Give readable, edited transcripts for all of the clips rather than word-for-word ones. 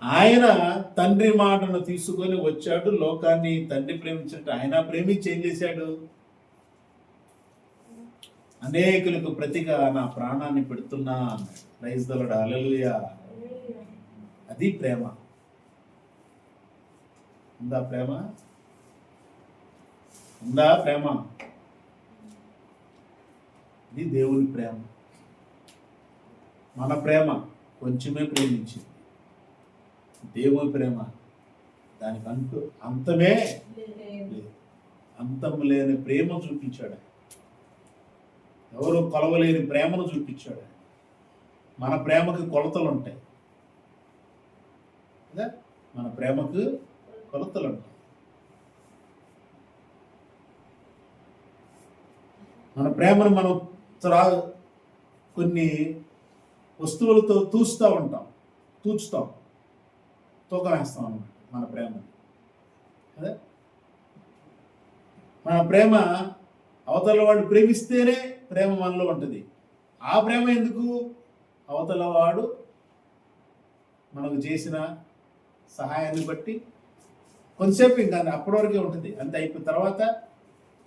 ఆయన తండ్రి మాటను తీసుకొని వచ్చాడు, లోకాన్ని తండ్రి ప్రేమించినట్టు ఆయన ప్రేమించి ఏం చేశాడు? అనేకులకు ప్రతిగా నా ప్రాణాన్ని పెడుతున్నా అన్నాడు. ప్రైజ్ ది లార్డ్, హల్లెలూయా. అది ప్రేమ. ఉందా ప్రేమ? ఉందా ప్రేమ? ఇది దేవుని ప్రేమ. మన ప్రేమ కొంచెమే ప్రేమించింది. దేవుని ప్రేమ దానికి అంతమే లేదు. అంతం లేని ప్రేమ చూపించాడు. ఎవరు కొలవలేని ప్రేమను చూపించాడు. మన ప్రేమకు కొలతలు ఉంటాయి కదా, మన ప్రేమకు కొలతలు ఉంటాయి. మన ప్రేమను మనం కొన్ని వస్తువులతో తూచుతాం, తూకం వేస్తాం అన్నమాట మన ప్రేమ. అదే మన ప్రేమ అవతల వాడు ప్రేమిస్తేనే ప్రేమ మనలో ఉంటుంది. ఆ ప్రేమ ఎందుకు? అవతల వాడు మనకు చేసిన సహాయాన్ని బట్టి కొంతసేపు, ఇంకా అప్పటి వరకే ఉంటుంది. అంతే, అయిపోయిన తర్వాత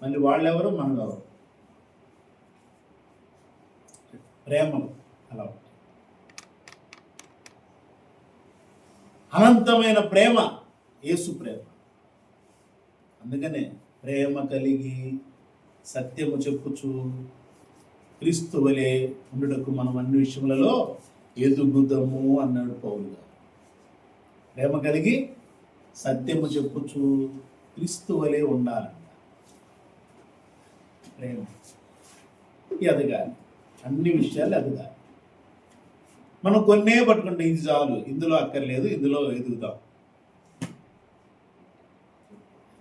మళ్ళీ వాళ్ళెవరు మనెవరు. ప్రేమలు అలా ఉంటుంది. అనంతమైన ప్రేమ యేసు ప్రేమ. అందుకనే ప్రేమ కలిగి సత్యము చెప్పుచు క్రీస్తు వలె ఉండుటకు మనం అన్ని విషయములలో ఎదుగుదము అన్నాడు పౌలు గారు. ప్రేమ కలిగి సత్యము చెప్పుచు క్రీస్తు వలె ఉండాలంట. ప్రేమ ఎదగాలి, అన్ని విషయాలు ఎదగాలి. మనం కొన్నే పట్టుకుంటే ఇది చాలు, ఇందులో అక్కర్లేదు, ఇందులో ఎదుగుతాం.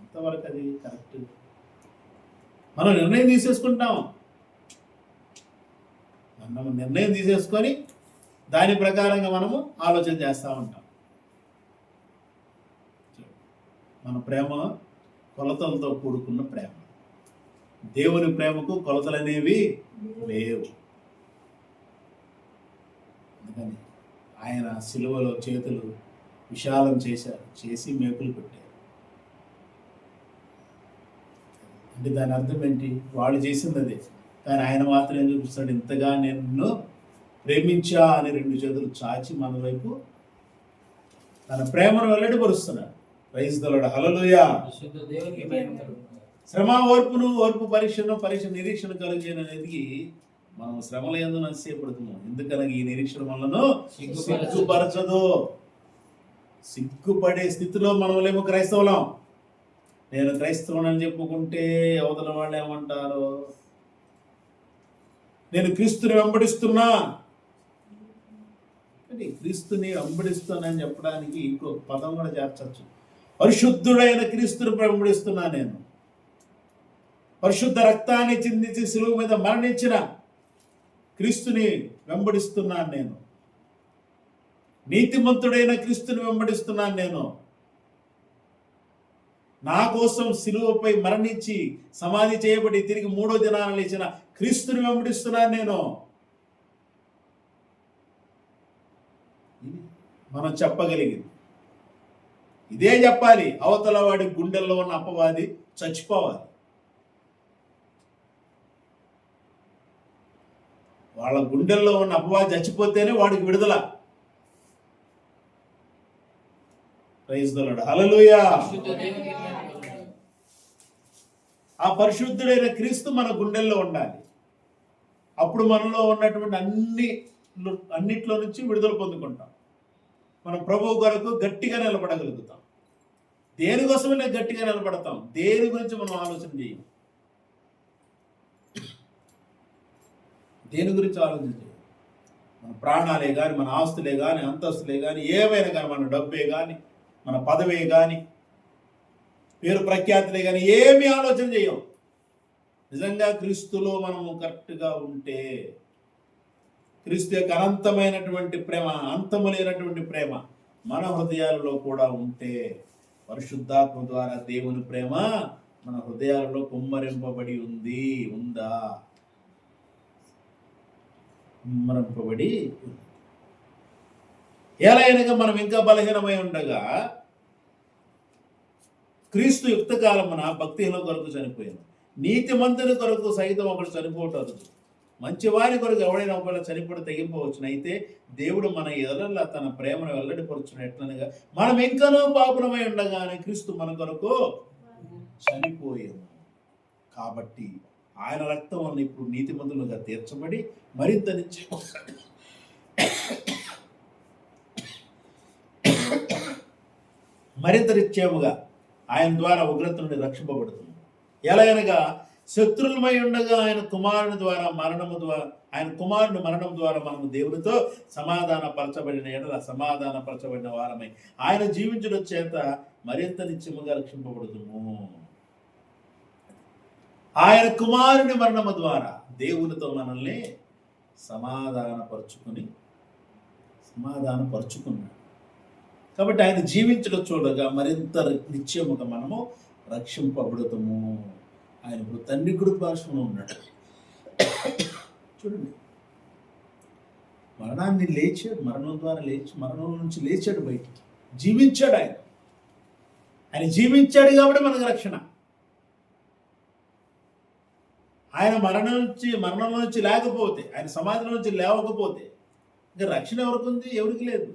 ఎంతవరకు అది కరెక్ట్? మనం నిర్ణయం తీసేసుకుంటాం. మనం నిర్ణయం తీసేసుకొని దాని ప్రకారంగా మనము ఆలోచన చేస్తూ ఉంటాం. మన ప్రేమ కొలతలతో కూడుకున్న ప్రేమ. దేవుని ప్రేమకు కొలతలు అనేవి లేవు. అందుకని ఆయన సిలువలో చేతులు విశాలం చేసి మేకులు పెట్టారు. అంటే దాని అర్థం ఏంటి? వాళ్ళు చేసింది అదే, కానీ ఆయన మాత్రం ఏం చూపిస్తాడు? ఇంతగా నిన్ను ప్రేమించా అని 2 చేతులు చాచి మన వైపు తన ప్రేమను వెల్లడిపరుస్తున్నాడు. ప్రైజ్ ది లార్డ్, హల్లెలూయా. శ్రమ ఓర్పు పరీక్ష నిరీక్షణ కలిగేది. మనం శ్రమల యందు నశించబడుతున్నాం. ఎందుకనగా ఈ నిరీక్షణ మనలను సిగ్గుపరచదు. సిగ్గుపడే స్థితిలో మనమేమో క్రైస్తవులం. నేను క్రైస్తవునని చెప్పుకుంటే అవతల వాళ్ళు ఏమంటారు? నేను క్రీస్తుని వెంబడిస్తున్నా. క్రీస్తుని వెంబడిస్తున్నానని చెప్పడానికి ఇంకో పదం కూడా చేర్చచ్చు. పరిశుద్ధుడైన క్రీస్తుని వెంబడిస్తున్నా. నేను పరిశుద్ధ రక్తాన్ని చిందించి సిలువ మీద మరణించిన క్రీస్తుని వెంబడిస్తున్నాను. నేను నీతిమంతుడైన క్రీస్తుని వెంబడిస్తున్నాను. నేను నా కోసం సిలువపై మరణించి సమాధి చేయబడి తిరిగి 3వ దినాన లేచిన క్రీస్తుని వెంబడిస్తున్నాను. నేను మనం చెప్పగలిగింది ఇదే చెప్పాలి. అవతల వాడి గుండెల్లో ఉన్న అపవాది చచ్చిపోవాలి. వాళ్ళ గుండెల్లో ఉన్న అపవాది చచ్చిపోతేనే వాడికి విడుదల. ప్రైజ్ ది లార్డ్, హల్లెలూయా. ఆ పరిశుద్ధుడైన క్రీస్తు మన గుండెల్లో ఉండాలి. అప్పుడు మనలో ఉన్నటువంటి అన్నిట్లో నుంచి విడుదల పొందుకుంటాం. మనం ప్రభువు కొరకు గట్టిగా నిలబడగలుగుతాం. దేనికోసమే గట్టిగా నిలబడతాం. దేని గురించి మనం ఆలోచన చేయం. దేని గురించి ఆలోచన చేయం. మన ప్రాణాలే కానీ, మన ఆస్తులే కానీ, అంతస్తులే కానీ, ఏమైనా కానీ, మన డబ్బే కానీ, మన పదవే కానీ, పేరు ప్రఖ్యాతులే కానీ ఏమీ ఆలోచన చేయం. నిజంగా క్రీస్తులో మనము కరెక్ట్గా ఉంటే, క్రీస్తు యొక్క అనంతమైనటువంటి ప్రేమ, అంతము లేనటువంటి ప్రేమ మన హృదయాలలో కూడా ఉంటే, పరిశుద్ధాత్మ ద్వారా దేవుని ప్రేమ మన హృదయాలలో కుమ్మరింపబడి ఉందా? కుమ్మరింపబడి ఉన్నది. ఎలాగనగా మనం ఇంకా బలహీనమై ఉండగా క్రీస్తు యుక్త కాలమున భక్తిహీనుల కొరకు చనిపోయాను. నీతిమంతుని కొరకు సైతం ఒకడు చనిపోవటదు. మంచివారి కొరకు ఎవడైనా ఒకవేళ చనిపోవడం తెగింపవచ్చును. అయితే దేవుడు మన ఎదల తన ప్రేమను వెల్లడిపరుచును ఎట్లనగా మనం ఇంకనూ పాపులమై ఉండగానే క్రీస్తు మన కొరకు చనిపోయాము. కాబట్టి ఆయన రక్తం వల్ల ఇప్పుడు నీతిమంతులుగా తీర్చబడి మరింత నిశ్చయముగా ఆయన ద్వారా ఉగ్రత నుండి రక్షింపబడుతుంది. ఎలాగనగా శత్రులమై ఉండగా ఆయన కుమారుని మరణం ద్వారా మనము దేవునితో సమాధానపరచబడిన వారమై ఆయన జీవించడం చేత మరింత నిత్యముగా రక్షింపబడుతుము. ఆయన కుమారుని మరణము ద్వారా దేవునితో మనల్ని సమాధానపరుచుకున్నాడు. కాబట్టి ఆయన జీవించడం చూడగా మరింత నిత్యముగా మనము రక్షింపబడుతాము. ఆయన ఇప్పుడు తండ్రి కుడి పార్శ్వమున ఉన్నాడు. చూడండి, మరణాన్ని లేచాడు, మరణం నుంచి లేచాడు, బయటికి జీవించాడు. ఆయన జీవించాడు కాబట్టి మనకు రక్షణ. ఆయన మరణం నుంచి లేకపోతే, ఆయన సమాధిలో నుంచి లేవకపోతే ఇంకా రక్షణ ఎవరికి ఉంది? ఎవరికి లేదు.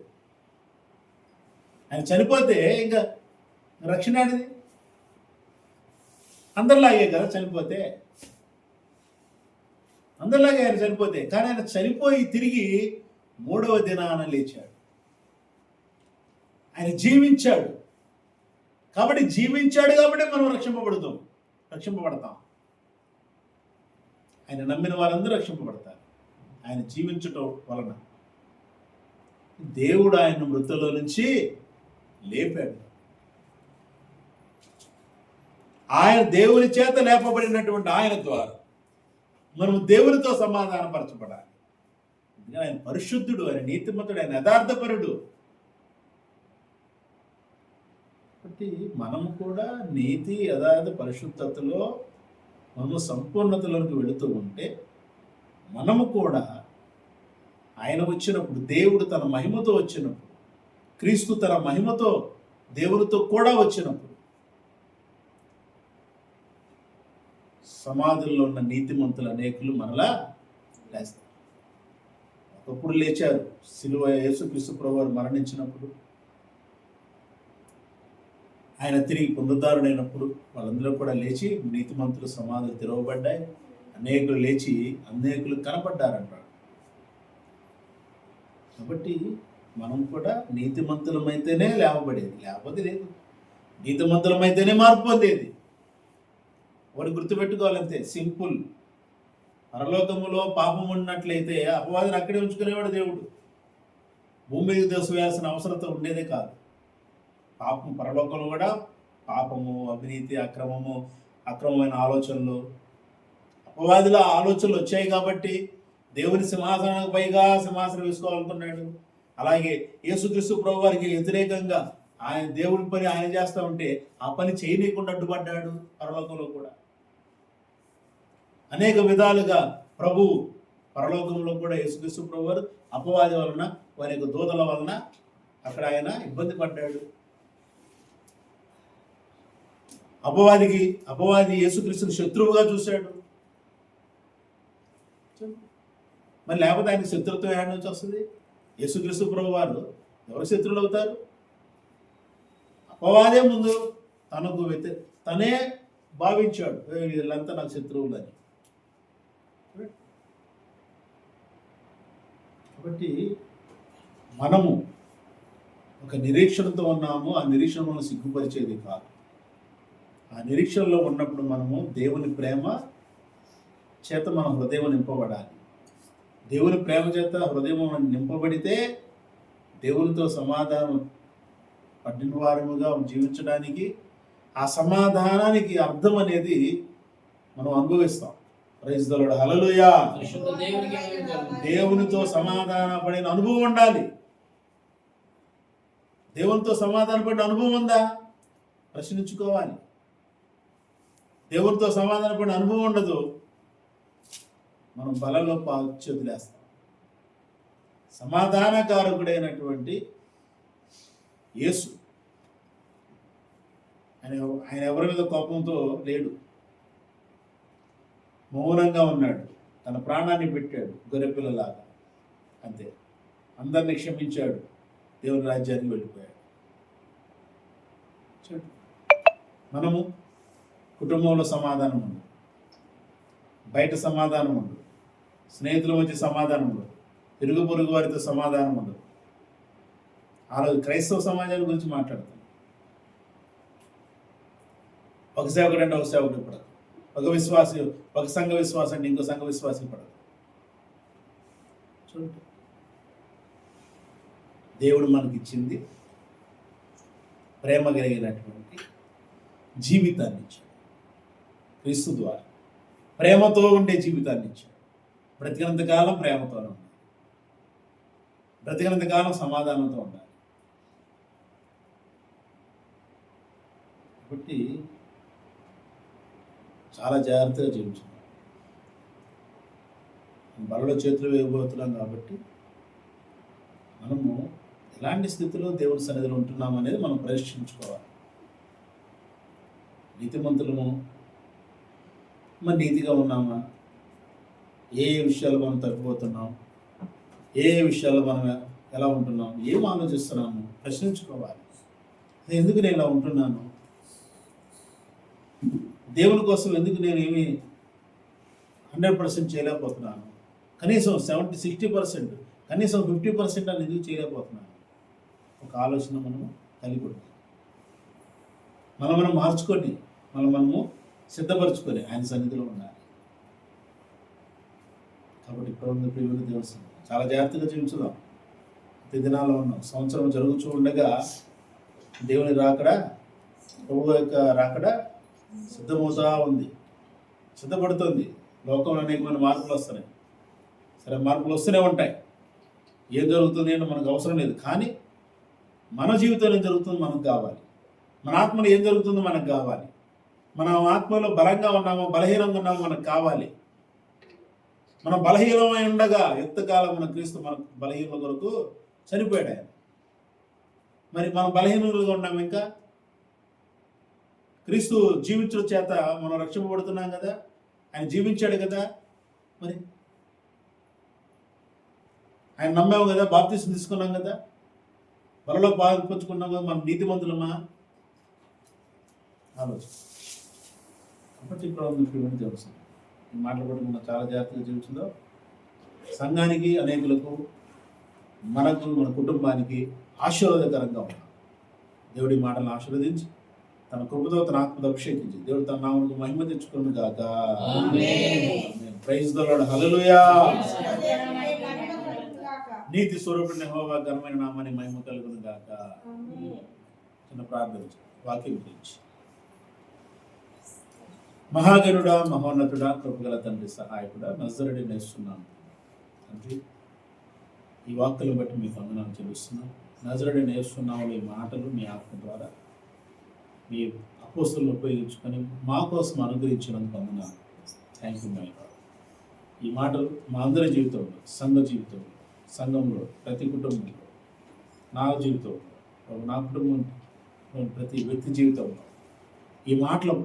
ఆయన చనిపోతే ఇంకా రక్షణ అనేది అందరిలాగే కదా చనిపోతే, అందరిలాగే ఆయన చనిపోతే. కానీ ఆయన చనిపోయి తిరిగి 3వ దినాన లేచాడు. ఆయన జీవించాడు కాబట్టి మనం రక్షింపబడతాం. ఆయన నమ్మిన వారందరూ రక్షింపబడతారు. ఆయన జీవించటం వలన దేవుడు ఆయన మృతుల్లో నుంచి లేపాడు. ఆయన దేవుని చేత లేపబడినటువంటి ఆయన ద్వారా మనం దేవునితో సమాధానపరచబడాలి. ఆయన పరిశుద్ధుడు, ఆయన నీతిమంతుడు, ఆయన యథార్థపరుడు. కాబట్టి మనము కూడా నీతి, యథార్థ, పరిశుద్ధతలో మనము సంపూర్ణతలోకి వెళుతూ ఉంటే మనము కూడా ఆయన వచ్చినప్పుడు, దేవుడు తన మహిమతో వచ్చినప్పుడు, క్రీస్తు తన మహిమతో దేవునితో కూడా వచ్చినప్పుడు సమాధుల్లో ఉన్న నీతిమంతులు అనేకులు మనలా లేస్తారు. ఒకప్పుడు లేచారు. సిలువ యేసుక్రీస్తు ప్రభువారు మరణించినప్పుడు, ఆయన తిరిగి పునరుద్ధారుడైనప్పుడు వాళ్ళందరూ కూడా లేచి నీతిమంతులు సమాధులు తెరవబడ్డాయి. అనేకులు లేచి అనేకులు కనపడ్డారంటారు. కాబట్టి మనం కూడా నీతిమంతులమైతేనే లేవబడేది, లేకపోతే లేదు. నీతిమంతులమైతేనే మార్పు పొందేది. వాడు గుర్తుపెట్టుకోవాలంతే, సింపుల్. పరలోకములో పాపం ఉన్నట్లయితే అపవాదిని అక్కడే ఉంచుకునేవాడు దేవుడు. భూమి మీద దోషవేయాల్సిన అవసరం ఉండేదే కాదు. పాపం పరలోకంలో కూడా పాపము, అవినీతి, అక్రమమైన ఆలోచనలు, అపవాదిలో ఆలోచనలు వచ్చాయి కాబట్టి దేవుని సింహాసనానికి పైగా సింహాసనం వేసుకోవాలనుకున్నాడు. అలాగే యేసుక్రీస్తు ప్రభు వారికి వ్యతిరేకంగా ఆయన దేవుడి పని ఆయన చేస్తూ ఉంటే ఆ పని చేయనీయకుండా అడ్డుపడ్డాడు. పరలోకంలో కూడా అనేక విధాలుగా పరలోకంలో కూడా యేసుక్రీస్తు ప్రభు వారు అపవాది వలన, వారి యొక్క దూతల వలన అక్కడ ఆయన ఇబ్బంది పడ్డాడు. అపవాది యేసుక్రీస్తుని శత్రువుగా చూశాడు. మరి లేకపోతే ఆయన శత్రుత్వం ఏడ నుంచి వస్తుంది? యేసుక్రీస్తు ప్రభు వారు ఎవరు శత్రువులు అవుతారు? అపవాదే ముందు తనే భావించాడు, వీళ్ళంతా నాకు శత్రువులు అని. కాబట్టి మనము ఒక నిరీక్షణతో ఉన్నాము. ఆ నిరీక్షణ మనం సిగ్గుపరిచేది కాదు. ఆ నిరీక్షణలో ఉన్నప్పుడు మనము దేవుని ప్రేమ చేత మన హృదయం నింపబడాలి. దేవుని ప్రేమ చేత హృదయం నింపబడితే దేవునితో సమాధానం పడిన వారముగా జీవించడానికి, ఆ సమాధానానికి అర్థం అనేది మనం అనుభవిస్తాం. ప్రైజ్ ది లార్డ్, హల్లెలూయా. దేవునితో సమాధాన పడిన అనుభవం ఉండాలి. దేవునితో సమాధాన పడిన అనుభవం ఉందా? ప్రశ్నించుకోవాలి. దేవునితో సమాధాన పడిన అనుభవం ఉండదు, మనం బలలో చేతులేస్తాం. సమాధానకారకుడైనటువంటి యేసు. ఆయన ఎవరి మీద కోపంతో లేడు, మౌనంగా ఉన్నాడు, తన ప్రాణాన్ని పెట్టాడు గొర్రెపిల్లలాగా, అంతే. అందరిని క్షమించాడు, దేవుని రాజ్యానికి వెళ్ళిపోయాడు. మనము కుటుంబంలో సమాధానం ఉండదు, బయట సమాధానం ఉండదు, స్నేహితుల మధ్య సమాధానం ఉండదు, ఇరుగు పొరుగు వారితో సమాధానం ఉండదు. ఆ రోజు క్రైస్తవ సమాజాల గురించి మాట్లాడతాం. ఒక సేవకుడు అంటే ఒక సేవకుడు పడదు, ఒక విశ్వాసి, ఒక సంఘ విశ్వాసం అంటే ఇంకో సంఘ విశ్వాసి పడదు. చూడండి, దేవుడు మనకిచ్చింది ప్రేమ కలిగినటువంటి జీవితాన్ని ఇచ్చాడు. క్రీస్తు ద్వారా ప్రేమతో ఉండే జీవితాన్ని ఇచ్చాడు. బ్రతికినంత కాలం ప్రేమతోనే ఉండాలి, బ్రతికినంత కాలం సమాధానంతో ఉండాలి. కాబట్టి చాలా జాగ్రత్తగా జీవించాలి. బలలో చేతులు వేయబోతున్నాం కాబట్టి మనము ఎలాంటి స్థితిలో దేవుని సన్నిధిలో ఉంటున్నాం అనేది మనం పరీక్షించుకోవాలి. నీతిమంతులము మరి నీతిగా ఉన్నామా? ఏ విషయాలు మనం తప్పిపోతున్నాం? ఏ విషయాల్లో మనం ఎలా ఉంటున్నాం? ఏం ఆలోచిస్తున్నాము? ప్రశ్నించుకోవాలి. ఎందుకు నేను ఇలా ఉంటున్నాను? దేవుని కోసం ఎందుకు నేను ఏమి 100% చేయలేకపోతున్నాను? కనీసం 60% కనీసం 50% అని ఎందుకు చేయలేకపోతున్నాను? ఒక ఆలోచన మనము కలిగి ఉంటాం. మనం మార్చుకొని మనము సిద్ధపరచుకొని ఆయన సన్నిధిలో ఉండాలి. కాబట్టి ఇక్కడ ఉన్న ప్రియమైన దేవుని చాలా జాగ్రత్తగా జీవించుదాం. ప్రతి దినాల్లో ఉన్నాం. సంవత్సరం జరుగుతూ ఉండగా దేవుని రాకడ, ప్రభువు యొక్క రాకడ సిద్ధమవుతా ఉంది, సిద్ధపడుతుంది. లోకంలో అనేకమైన మార్పులు వస్తున్నాయి. సరే, మార్పులు వస్తూనే ఉంటాయి. ఏం జరుగుతుంది అంటే మనకు అవసరం లేదు. కానీ మన జీవితంలో ఏం జరుగుతుందో మనకు కావాలి. మన ఆత్మలో ఏం జరుగుతుందో మనకు కావాలి. మన ఆత్మలో బలంగా ఉన్నామో బలహీనంగా ఉన్నామో మనకు కావాలి. మనం బలహీనమై ఉండగా ఎంతకాలం మన క్రీస్తు మన బలహీనుల కొరకు చనిపోయాడు ఆయన. మరి మనం బలహీనులుగా ఉన్నాము. ఇంకా క్రీస్తు జీవించడం చేత మనం రక్షింపబడుతున్నాం కదా, ఆయన జీవించాడు కదా, మరి ఆయన నమ్మాము కదా, బాప్తిసం తీసుకున్నాం కదా, బలలో పాల్పంచుకున్నాం కదా, మనం నీతిమంతులమా? ఆలోచన. కాబట్టి ఇప్పుడు తెలుసు ఈ మాటలు కూడా మనం చాలా జాగ్రత్తగా జీవించిందో సంఘానికి, అనేకులకు, మనకు, మన కుటుంబానికి ఆశీర్వాదకరంగా ఉన్నాం. దేవుడి మాటలను ఆశీర్వదించి తన కృపతో తన ఆత్మతో అభిషేకించి దేవుడు తన నామమునకు మహిమ తెచ్చుకును గాక. Praise the lord. హల్లెలూయా. నీతి స్వరూపుని యెహోవా ఘనమైన నామాన్ని మహిమ కలుగును గాక. చిన్న ప్రార్థన వాక్యం గురించి. మహాగణుడా, మహోన్నతుడా, కృపగల తండ్రి, సహాయకుడా, నజరేయుడైన యేసునామమున తండ్రి, ఈ వాక్కులను బట్టి మీకు వందనాలు చెల్లిస్తున్నాం. నజరేయుడైన యేసునామములో ఈ మాటలు మీ ఆత్మ ద్వారా మీ అపోస్తలులను ఉపయోగించుకొని మా కోసం అనుగ్రహించినందుకు వందనాలు. Thank you my God. ఈ మాటలు మా అందరి జీవితంలో, సంఘ జీవితంలో, సంఘంలో, ప్రతి కుటుంబంలో, నా జీవితంలో, నా కుటుంబం ప్రతి వ్యక్తి జీవితంలో ఈ మాటలు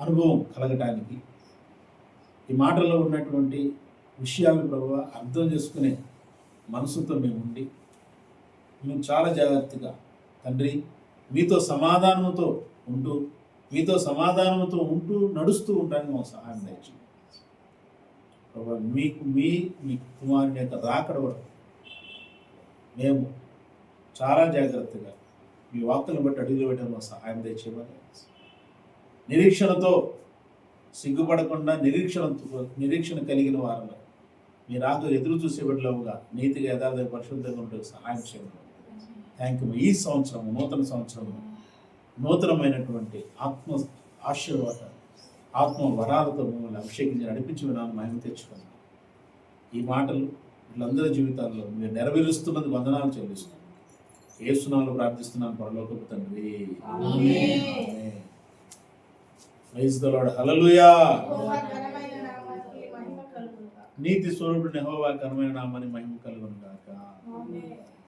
అనుభవం కలగటానికి, ఈ మాటల్లో ఉన్నటువంటి విషయాలను ప్రభువా అర్థం చేసుకునే మనసుతో మేము ఉండి మేము చాలా జాగ్రత్తగా తండ్రి మీతో సమాధానంతో ఉంటూ నడుస్తూ ఉండడానికి మాకు సహాయం దయచేయండి ప్రభువా. మీ కుమారుని యొక్క రాకడ వరకు మేము చాలా జాగ్రత్తగా మీ వాక్కులను బట్టి అడుగులు పెట్టడం మాకు సహాయం దయచేయమని, నిరీక్షణతో సిగ్గుపడకుండా నిరీక్షణ కలిగిన వారిలో మీరు ఎదురు చూసే బిడ్డలుగా నీతిగా యథార్థ పరిశుద్ధంగా ఉంటే సహాయం చేయండి. Thank you. ఈ సంవత్సరం, నూతన సంవత్సరం, నూతనమైనటువంటి ఆత్మ ఆశీర్వాదాలు, ఆత్మ వరాలతో మిమ్మల్ని అభిషేకించి నడిపించి వినాలని మహిమ తెచ్చుకున్నాను. ఈ మాటలు వీళ్ళందరి జీవితాల్లో మీరు నెరవేరుస్తున్నది వందనాలు చెల్లిస్తున్నాను. యేసు నామములో ప్రార్థిస్తున్నాను పరలోకపు తండ్రి. ఆమేన్. Praise the lord. హల్లెలూయా. నీతి స్వరూపుడు యెహోవా ఘనమైన నామానికి మహిమ కలుగును గాక.